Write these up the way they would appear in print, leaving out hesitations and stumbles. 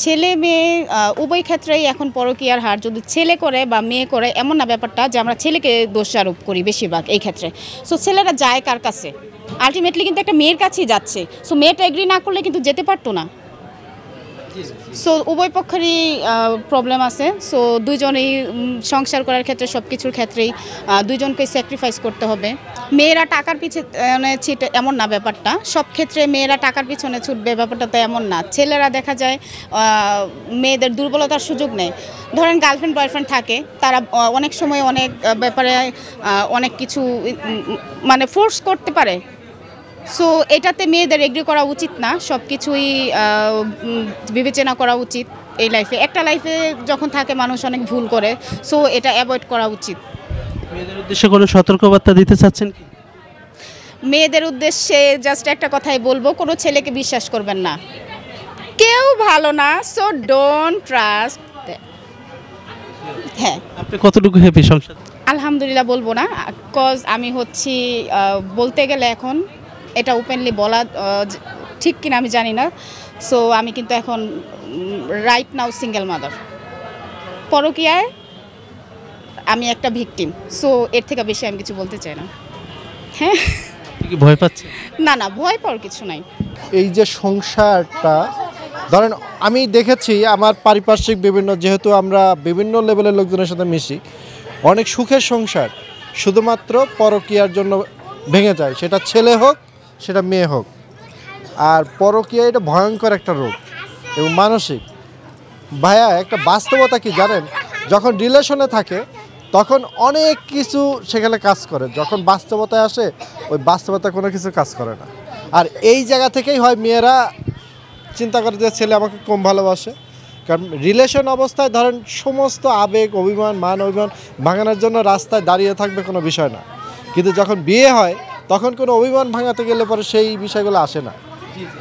ছেলে মেয়ে উভয় ক্ষেত্রেই এখন পরকীয়ার হার যদি ছেলে করে বা মেয়ে করে এমন না ব্যাপারটা যে আমরা ছেলেকে দোষারোপ করি বেশিরভাগ এই ক্ষেত্রে। সো ছেলেরা যায় কার কাছে? আলটিমেটলি কিন্তু একটা মেয়ের কাছেই যাচ্ছে। সো মেয়েটা এগ্রি না করলে কিন্তু যেতে পারতো না। সো উভয় পক্ষেরই প্রবলেম আছে। সো দুইজনেই সংসার করার ক্ষেত্রে সব কিছুর ক্ষেত্রেই দুইজনকে স্যাক্রিফাইস করতে হবে। মেয়েরা টাকার পিছনে ছিটে এমন না ব্যাপারটা, সব ক্ষেত্রে মেয়েরা টাকার পিছনে ছুটবে ব্যাপারটা তো এমন না। ছেলেরা দেখা যায় মেয়েদের দুর্বলতার সুযোগ নেয়। ধরেন গার্লফ্রেন্ড বয়ফ্রেন্ড থাকে, তারা অনেক সময় অনেক ব্যাপারে অনেক কিছু মানে ফোর্স করতে পারে। সো এটাতে মেয়েদের এগ্রি করা উচিত না, সব কিছুই বিবেচনা করা উচিত। এই লাইফে একটা লাইফে যখন থাকে মানুষ অনেক ভুল করে, সো এটা অ্যাভয়েড করা উচিত। মেয়েদের উদ্দেশ্যে কোনো সতর্কবার্তা দিতে চাচ্ছেন কি? মেয়েদের উদ্দেশ্যে জাস্ট একটা কথাই বলবো, কোনো ছেলেকে বিশ্বাস করবেন না, কেউ ভালো না। So don't trust. হ্যাঁ, আপনি কতটুকু হ্যাপি সংসার? আলহামদুলিল্লাহ বলবো না, কজ আমি হচ্ছি বলতে গেলে এখন এটা ওপেনলি বলা ঠিক কিনা আমি জানি না। সো আমি কিন্তু এখন রাইট নাও সিঙ্গেল মাদার। পরকীয়ায় আমি একটা ভিকটিম। সো এর থেকে বেশি আমি কিছু বলতে চাই না। হ্যাঁ, কি ভয় পাচ্ছেন? না না, ভয় পাওয়ার কিছু নাই। এই যে সংসারটা, ধরেন আমি দেখেছি আমার পারিপার্শ্বিক বিভিন্ন, যেহেতু আমরা বিভিন্ন লেভেলের লোকজনের সাথে মিশি, অনেক সুখের সংসার শুধুমাত্র পরকীয়ার জন্য ভেঙে যায়, সেটা ছেলে হোক সেটা মেয়ে হোক। আর পরকীয়া এটা ভয়ঙ্কর একটা রোগ এবং মানসিক। ভাইয়া, একটা বাস্তবতা কি জানেন, যখন রিলেশনে থাকে তখন অনেক কিছু সেখানে কাজ করে, যখন বাস্তবতায় আসে ওই বাস্তবতা কোনো কিছু কাজ করে না। আর এই জায়গা থেকেই হয় মেয়েরা চিন্তা করে যে ছেলে আমাকে কম ভালোবাসে। কারণ রিলেশন অবস্থায় ধরেন সমস্ত আবেগ, অভিমান, মান অভিমান ভাঙানোর জন্য রাস্তায় দাঁড়িয়ে থাকবে, কোনো বিষয় না। কিন্তু যখন বিয়ে হয় তখন কোনো অভিমান ভাঙাতে গেলে পরে সেই বিষয়গুলো আসে না।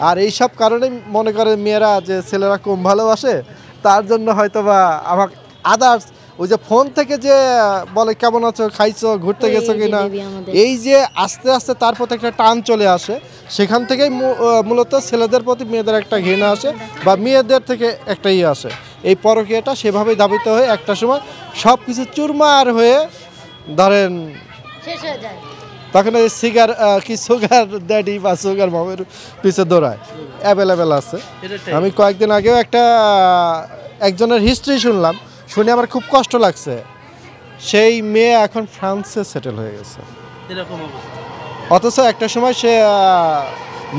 আর এইসব কারণেই মনে করে মেয়েরা যে ছেলেরা কম ভালোবাসে, তার জন্য হয়তো বা আমাকে আদার্স ওই যে ফোন থেকে যে বলে কেমন আছো, খাইছো, ঘুরতে গেছো কিনা, এই যে আস্তে আস্তে তার প্রতি একটা টান চলে আসে, সেখান থেকেই মূলত ছেলেদের প্রতি মেয়েদের একটা ঘৃণা আসে বা মেয়েদের থেকে একটা আসে। এই পরকীয়াটা সেভাবেই ধাবিত হয়ে একটা সময় সব কিছু চুরমার হয়ে ধরেন শেষ হয়ে যায়। তখন ওই সুগার ড্যাডি বা সুগার মমের পিছে দৌড়ায়, অ্যাভেলেবেল আছে। আমি কয়েকদিন আগেও একজনের হিস্ট্রি শুনলাম, শুনে আমার খুব কষ্ট লাগছে। সেই মেয়ে এখন ফ্রান্সে সেটেল হয়ে গেছে, অথচ একটা সময় সে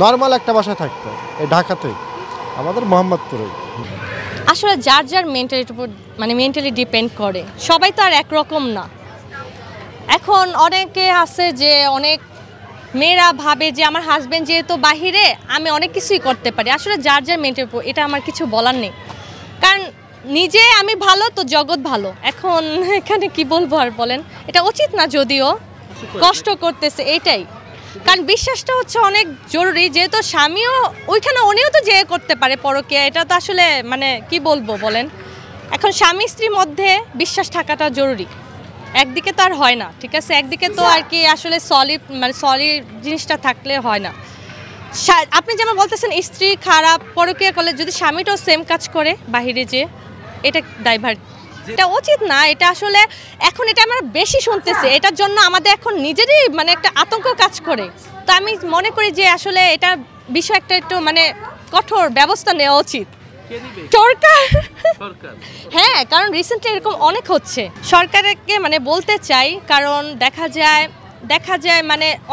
নর্মাল একটা বাসায় থাকতো, এই ঢাকাতেই, আমাদের মোহাম্মদপুরে। আসলে যার যার মেন্টালিটির উপর মেন্টালি ডিপেন্ড করে, সবাই তো আর একরকম না। এখন অনেকে আছে যে অনেক মেয়েরা ভাবে যে আমার হাজব্যান্ড যেহেতু বাহিরে আমি অনেক কিছুই করতে পারি। আসলে যার যার মেন্টালিটির উপর, এটা আমার কিছু বলার নেই, কারণ নিজে আমি ভালো তো জগৎ ভালো। এখন এখানে কি বলবো আর বলেন, এটা উচিত না, যদিও কষ্ট করতেছে এইটাই। কারণ বিশ্বাসটা হচ্ছে অনেক জরুরি, যেহেতু স্বামীও ওইখানে, উনিও তো যেয়ে করতে পারে পরকীয়া। এটা তো আসলে কি বলবো বলেন, এখন স্বামী স্ত্রীর মধ্যে বিশ্বাস থাকাটা জরুরি। একদিকে তো আর হয় না, ঠিক আছে, একদিকে তো আর কি আসলে সলিড জিনিসটা থাকলে হয় না। আপনি যেমন বলতেছেন স্ত্রী খারাপ পরকীয়া করলে, যদি স্বামীটাও সেম কাজ করে বাহিরে, যে এটা দায়ভার, এটা উচিত না। এটা আসলে এখন এটা আমরা বেশি শুনতেছি, এটার জন্য আমাদের এখন নিজেরই একটা আতঙ্ক কাজ করে। তো আমি মনে করি যে আসলে এটা বিষয় একটা একটু কঠোর ব্যবস্থা নেওয়া উচিত সরকার। হ্যাঁ, কারণ রিসেন্টলি এরকম অনেক হচ্ছে। সরকারকে বলতে চাই, কারণ দেখা যায়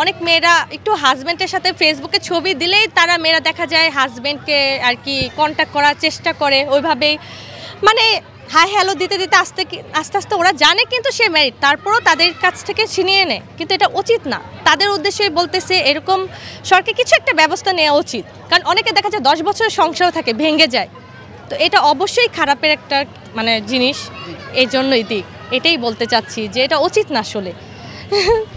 অনেক মেয়েরা একটু হাজব্যান্ডের সাথে ফেসবুকে ছবি দিলেই তারা মেয়েরা দেখা যায় হাজব্যান্ডকে আর কি কন্ট্যাক্ট করার চেষ্টা করে, ওইভাবেই হাই হ্যালো দিতে দিতে আস্তে আস্তে ওরা জানে কিন্তু সে ম্যারিড, তারপরও তাদের কাছ থেকে ছিনিয়ে নেয়। কিন্তু এটা উচিত না, তাদের উদ্দেশ্যেই বলতেছে, এরকম সরকার কিছু একটা ব্যবস্থা নেওয়া উচিত। কারণ অনেকে দেখা যায় 10 বছরের সংসারও থাকে, ভেঙে যায়। তো এটা অবশ্যই খারাপের একটা জিনিস, এই জন্যই এটাই বলতে চাচ্ছি যে এটা উচিত না আসলে।